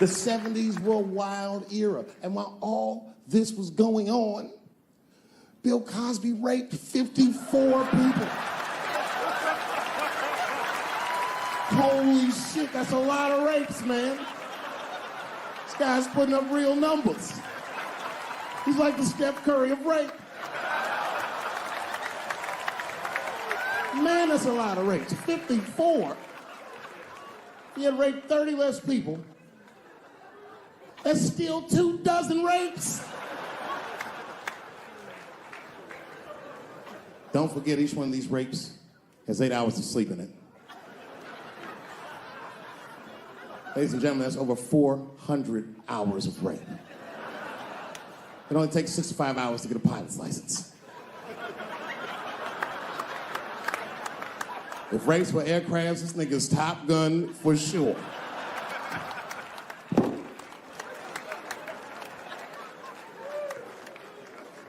The 70s were a wild era. And while all this was going on, Bill Cosby raped 54 people. Holy shit, that's a lot of rapes, man. This guy's putting up real numbers. He's like the Steph Curry of rape. Man, that's a lot of rapes. 54. He had raped 30 less people. That's still 24 rapes. Don't forget, each one of these rapes has 8 hours of sleep in it. Ladies and gentlemen, that's over 400 hours of rape. It only takes 65 hours to get a pilot's license. If rapes were aircrafts, this nigga's Top Gun for sure.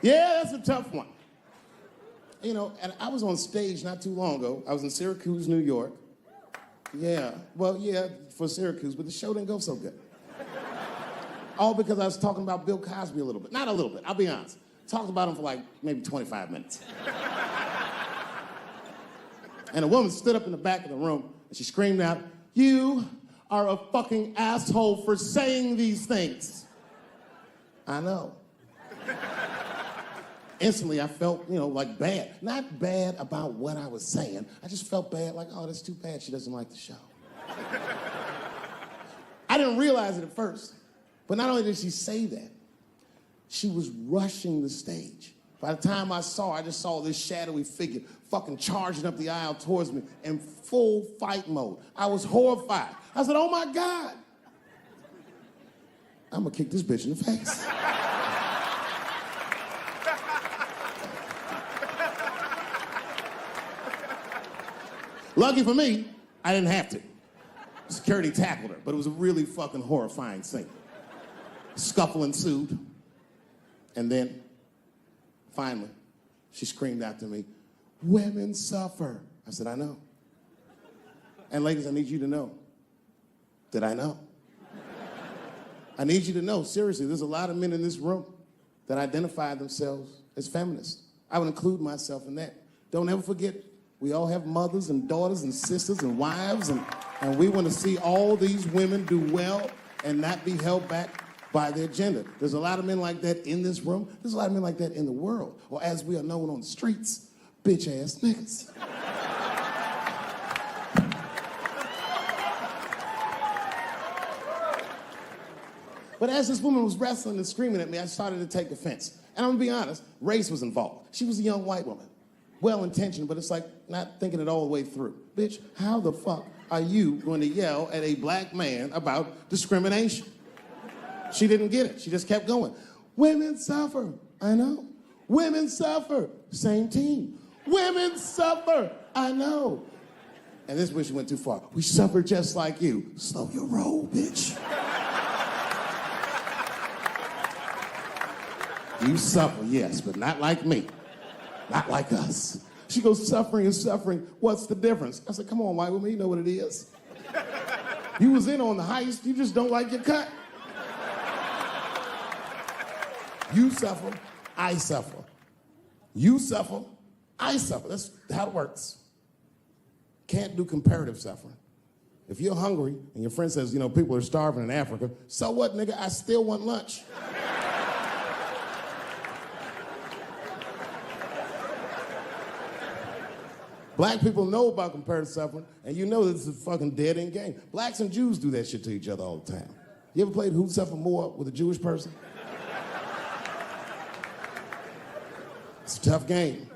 Yeah, that's a tough one. You know, and I was on stage not too long ago. I was in Syracuse, New York. Yeah, well, yeah, for Syracuse, but the show didn't go so good. All because I was talking about Bill Cosby a little bit. Not a little bit, I'll be honest. Talked about him for like maybe 25 minutes. And a woman stood up in the back of the room and she screamed out, "You are a fucking asshole for saying these things." I know. Instantly, I felt, you know, like bad. Not bad about what I was saying. I just felt bad, like, oh, that's too bad she doesn't like the show. I didn't realize it at first. But not only did she say that, she was rushing the stage. By the time I saw her, I just saw this shadowy figure fucking charging up the aisle towards me in full fight mode. I was horrified. I said, oh my God. I'm gonna kick this bitch in the face. Lucky for me, I didn't have to. Security tackled her, but it was a really fucking horrifying scene. Scuffle ensued, and then, finally, she screamed out to me, "Women suffer." I said, I know. And ladies, I need you to know that I know. I need you to know, seriously, there's a lot of men in this room that identify themselves as feminists. I would include myself in that. Don't ever forget, we all have mothers and daughters and sisters and wives, and we want to see all these women do well and not be held back by their gender. There's a lot of men like that in this room. There's a lot of men like that in the world. Or as we are known on the streets, bitch-ass niggas. But as this woman was wrestling and screaming at me, I started to take offense. And I'm gonna be honest, race was involved. She was a young white woman. Well-intentioned, but it's like not thinking it all the way through. Bitch, how the fuck are you going to yell at a black man about discrimination? She didn't get it. She just kept going. Women suffer. I know. Women suffer. Same team. Women suffer. I know. And this is where she went too far. We suffer just like you. Slow your roll, bitch. You suffer, yes, but not like me. Not like us. She goes, suffering and suffering. What's the difference? I said, come on, white woman, you know what it is. You was in on the heist, you just don't like your cut. You suffer, I suffer. You suffer, I suffer. That's how it works. Can't do comparative suffering. If you're hungry and your friend says, you know, people are starving in Africa, so what, nigga? I still want lunch. Black people know about comparative suffering, and you know this is a fucking dead-end game. Blacks and Jews do that shit to each other all the time. You ever played Who Suffer More with a Jewish person? It's a tough game.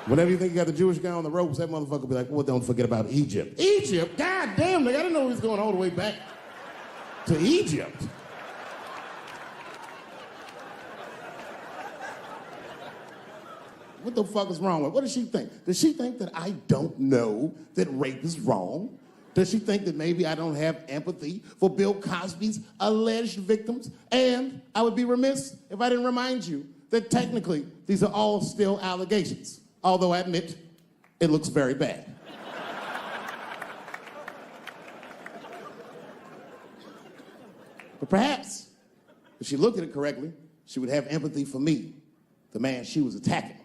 Whenever you think you got the Jewish guy on the ropes, that motherfucker will be like, well, don't forget about Egypt. Egypt? God damn, nigga, I didn't know he was going all the way back to Egypt. What the fuck is wrong with her? What does she think? Does she think that I don't know that rape is wrong? Does she think that maybe I don't have empathy for Bill Cosby's alleged victims? And I would be remiss if I didn't remind you that technically these are all still allegations, although I admit it looks very bad. But perhaps, if she looked at it correctly, she would have empathy for me, the man she was attacking.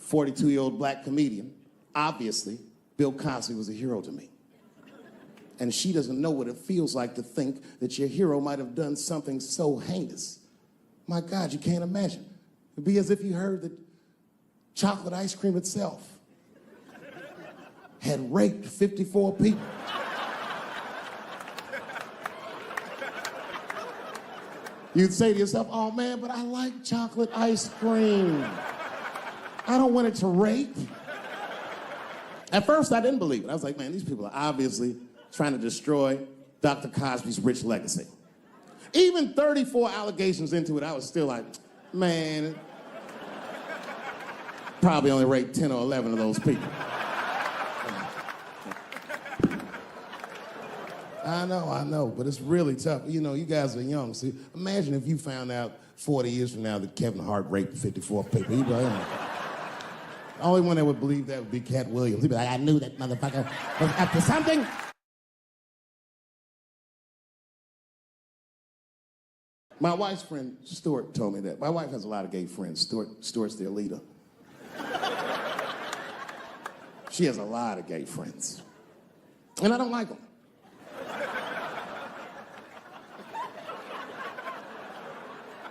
42-year-old black comedian. Obviously, Bill Cosby was a hero to me. And she doesn't know what it feels like to think that your hero might have done something so heinous. My God, you can't imagine. It'd be as if you heard that chocolate ice cream itself had raped 54 people. You'd say to yourself, oh man, but I like chocolate ice cream. I don't want it to rape. At first, I didn't believe it. I was like, man, these people are obviously trying to destroy Dr. Cosby's rich legacy. Even 34 allegations into it, I was still like, man, probably only raped 10 or 11 of those people. I know, but it's really tough. You know, you guys are young. See, imagine if you found out 40 years from now that Kevin Hart raped 54 people. You'd be like, oh. The only one that would believe that would be Cat Williams. He'd be like, I knew that motherfucker was up to something. My wife's friend, Stuart, told me that. My wife has a lot of gay friends. Stuart's their leader. She has a lot of gay friends. And I don't like them.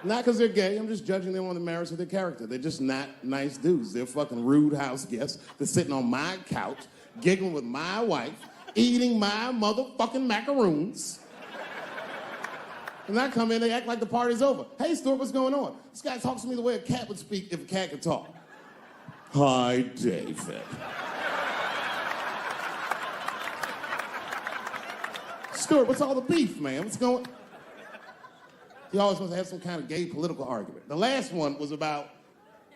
Not because they're gay, I'm just judging them on the merits of their character. They're just not nice dudes. They're fucking rude house guests. They're sitting on my couch, giggling with my wife, eating my motherfucking macaroons. And I come in, they act like the party's over. Hey, Stuart, what's going on? This guy talks to me the way a cat would speak if a cat could talk. Hi, David. Stuart, what's all the beef, man? What's going on? He always wants to have some kind of gay political argument. The last one was about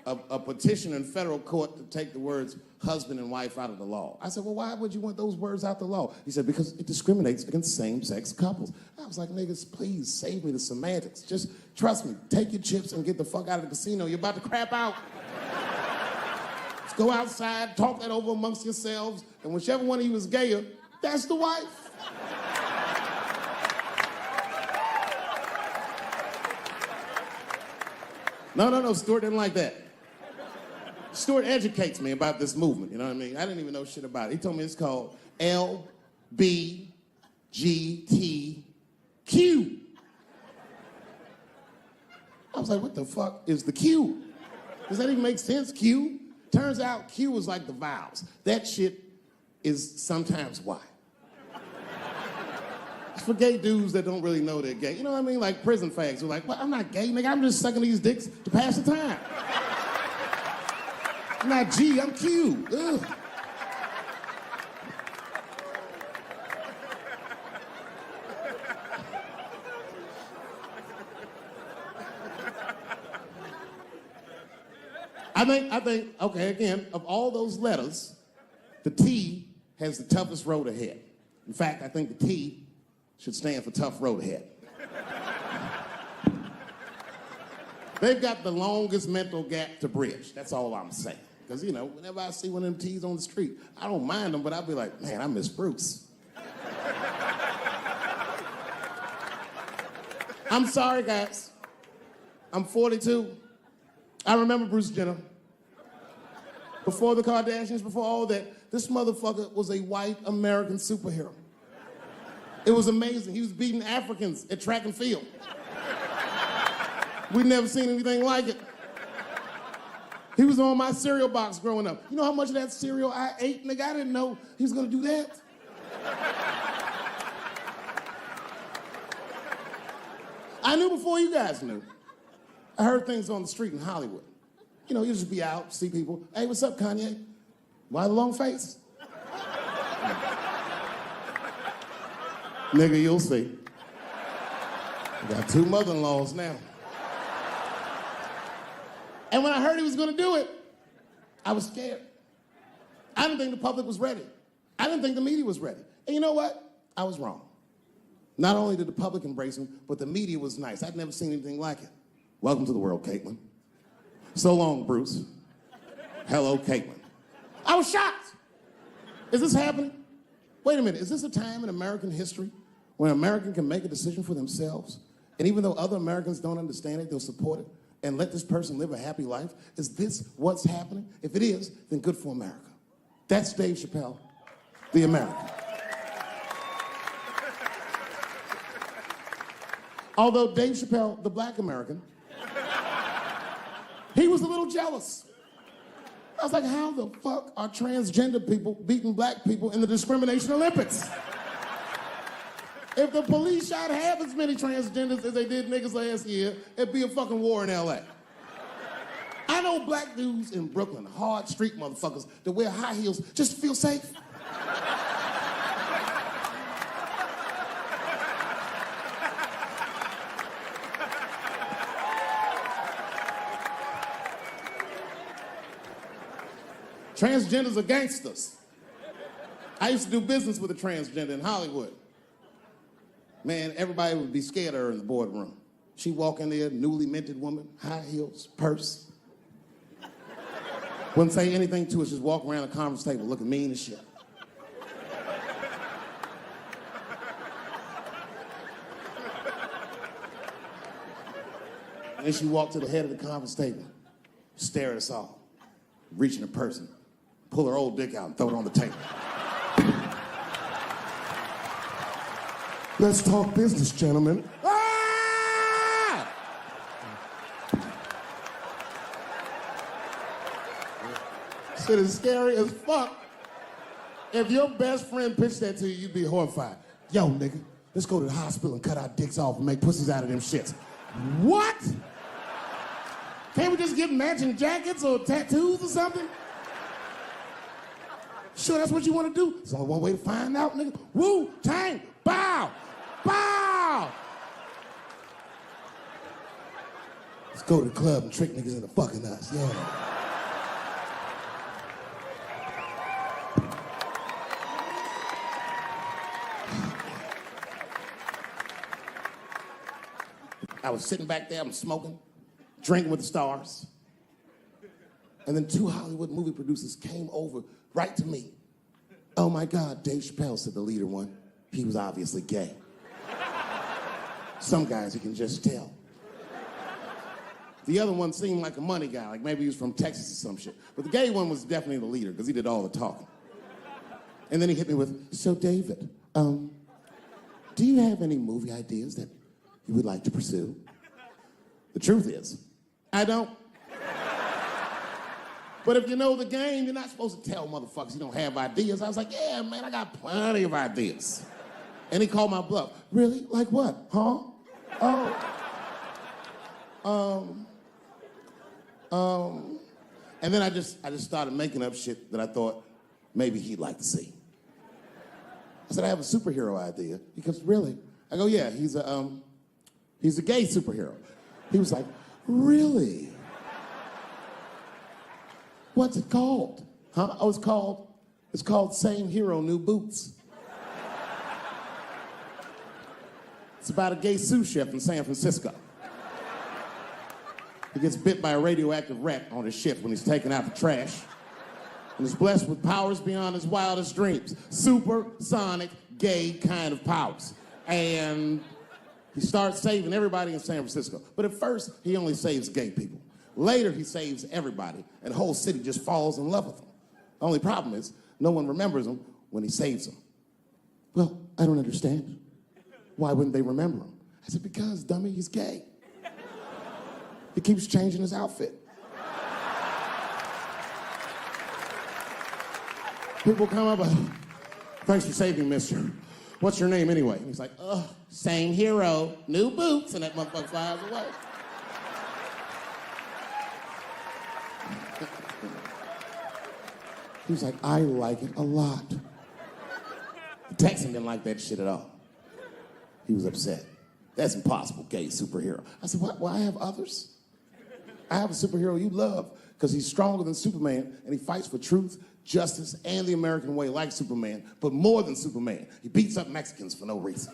a petition in federal court to take the words husband and wife out of the law. I said, well, why would you want those words out the law? He said, because it discriminates against same-sex couples. I was like, niggas, please save me the semantics. Just trust me, take your chips and get the fuck out of the casino. You're about to crap out. Let's go outside, talk that over amongst yourselves, and whichever one of you is gayer, that's the wife. No, Stuart didn't like that. Stuart educates me about this movement, you know what I mean? I didn't even know shit about it. He told me it's called LGBTQ. I was like, what the fuck is the Q? Does that even make sense, Q? Turns out Q was like the vowels. That shit is sometimes Y. It's for gay dudes that don't really know they're gay. You know what I mean? Like prison fags who are like, well, I'm not gay, nigga. I'm just sucking these dicks to pass the time. I'm not G, I'm Q. Ugh. I think, okay, again, of all those letters, the T has the toughest road ahead. In fact, I think the T should stand for tough road ahead. They've got the longest mental gap to bridge. That's all I'm saying. Because, you know, whenever I see one of them T's on the street, I don't mind them, but I'll be like, man, I miss Bruce. I'm sorry, guys. I'm 42. I remember Bruce Jenner. Before the Kardashians, before all that, this motherfucker was a white American superhero. It was amazing. He was beating Africans at track and field. We'd never seen anything like it. He was on my cereal box growing up. You know how much of that cereal I ate, nigga? I didn't know he was gonna do that. I knew before you guys knew. I heard things on the street in Hollywood. You know, you just be out, see people. Hey, what's up, Kanye? Why the long face? Nigga, you'll see. I got 2 mother-in-laws now. And when I heard he was gonna do it, I was scared. I didn't think the public was ready. I didn't think the media was ready. And you know what? I was wrong. Not only did the public embrace him, but the media was nice. I'd never seen anything like it. Welcome to the world, Caitlin. So long, Bruce. Hello, Caitlin. I was shocked. Is this happening? Wait a minute, is this a time in American history When an American can make a decision for themselves, and even though other Americans don't understand it, they'll support it, and let this person live a happy life? Is this what's happening? If it is, then good for America. That's Dave Chappelle, the American. Although Dave Chappelle, the black American, he was a little jealous. I was like, how the fuck are transgender people beating black people in the discrimination Olympics? If the police shot half as many transgenders as they did niggas last year, it'd be a fucking war in LA. I know black dudes in Brooklyn, hard street motherfuckers that wear high heels just to feel safe. Transgenders are gangsters. I used to do business with a transgender in Hollywood. Man, everybody would be scared of her in the boardroom. She'd walk in there, newly minted woman, high heels, purse. Wouldn't say anything to us, just walk around the conference table looking mean as shit. And then she walked to the head of the conference table, stare at us all, reach in her purse and pull her old dick out and throw it on the table. Let's talk business, gentlemen. Ah! Shit is scary as fuck. If your best friend pitched that to you, you'd be horrified. Yo, nigga, let's go to the hospital and cut our dicks off and make pussies out of them shits. What? Can't we just get matching jackets or tattoos or something? Sure, that's what you want to do? There's only one way to find out, nigga. Wu-Tang, bow, bow. Let's go to the club and trick niggas into fucking us, yeah. I was sitting back there, I'm smoking, drinking with the stars. And then 2 Hollywood movie producers came over right to me. Oh my God, Dave Chappelle, said the leader one. He was obviously gay. Some guys you can just tell. The other one seemed like a money guy, like maybe he was from Texas or some shit. But the gay one was definitely the leader, because he did all the talking. And then he hit me with, so David, do you have any movie ideas that you would like to pursue? The truth is, I don't. But if you know the game, you're not supposed to tell motherfuckers you don't have ideas. I was like, yeah, man, I got plenty of ideas. And he called my bluff. Really? Like what? Huh? And then I just started making up shit that I thought maybe he'd like to see. I said, I have a superhero idea. He goes, really? I go, yeah, he's a gay superhero. He was like, really? What's it called? Huh? Oh, it's called Same Hero, New Boots. It's about a gay sous chef in San Francisco. He gets bit by a radioactive rat on his shift when he's taking out the trash. And is blessed with powers beyond his wildest dreams. Supersonic, gay kind of powers. And he starts saving everybody in San Francisco. But at first, he only saves gay people. Later, he saves everybody, and the whole city just falls in love with him. The only problem is, no one remembers him when he saves them. Well, I don't understand. Why wouldn't they remember him? I said, because, dummy, he's gay. He keeps changing his outfit. People come up, thanks for saving, mister. What's your name anyway? And he's like, same hero, new boots, and that motherfucker flies away. He was like, I like it a lot. The Texan didn't like that shit at all. He was upset. That's impossible, gay superhero. I said, what? Well, I have others. I have a superhero you love because he's stronger than Superman and he fights for truth, justice, and the American way like Superman, but more than Superman. He beats up Mexicans for no reason.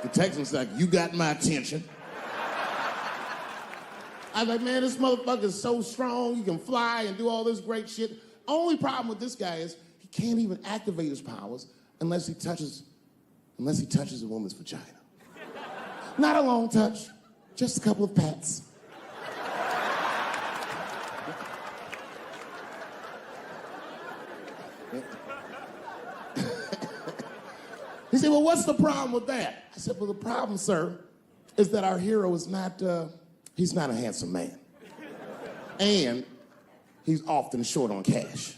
The Texan's like, you got my attention. I was like, man, this motherfucker's so strong, he can fly and do all this great shit. Only problem with this guy is he can't even activate his powers unless he touches a woman's vagina. Not a long touch, just a couple of pats. He said, well, what's the problem with that? I said, well, the problem, sir, is that our hero is not, he's not a handsome man. And he's often short on cash.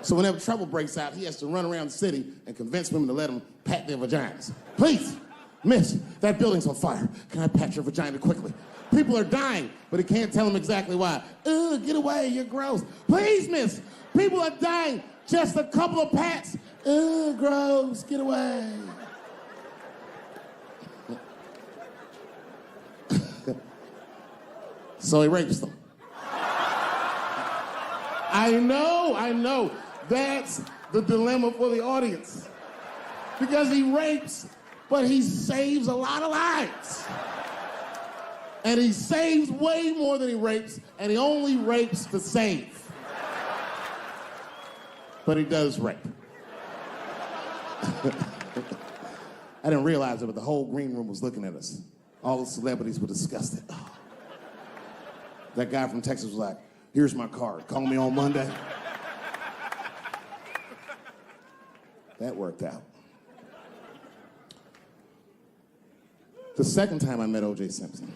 So whenever trouble breaks out, he has to run around the city and convince women to let him pat their vaginas. Please, miss, that building's on fire. Can I pat your vagina quickly? People are dying, but he can't tell them exactly why. Ugh, get away, you're gross. Please, miss, people are dying. Just a couple of pats. Ugh, gross, get away. So he rapes them. I know. That's the dilemma for the audience. Because he rapes, but he saves a lot of lives. And he saves way more than he rapes, and he only rapes to save. But he does rape. I didn't realize it, but the whole green room was looking at us. All the celebrities were disgusted. Oh. That guy from Texas was like, here's my card, call me on Monday. That worked out. The second time I met O.J. Simpson,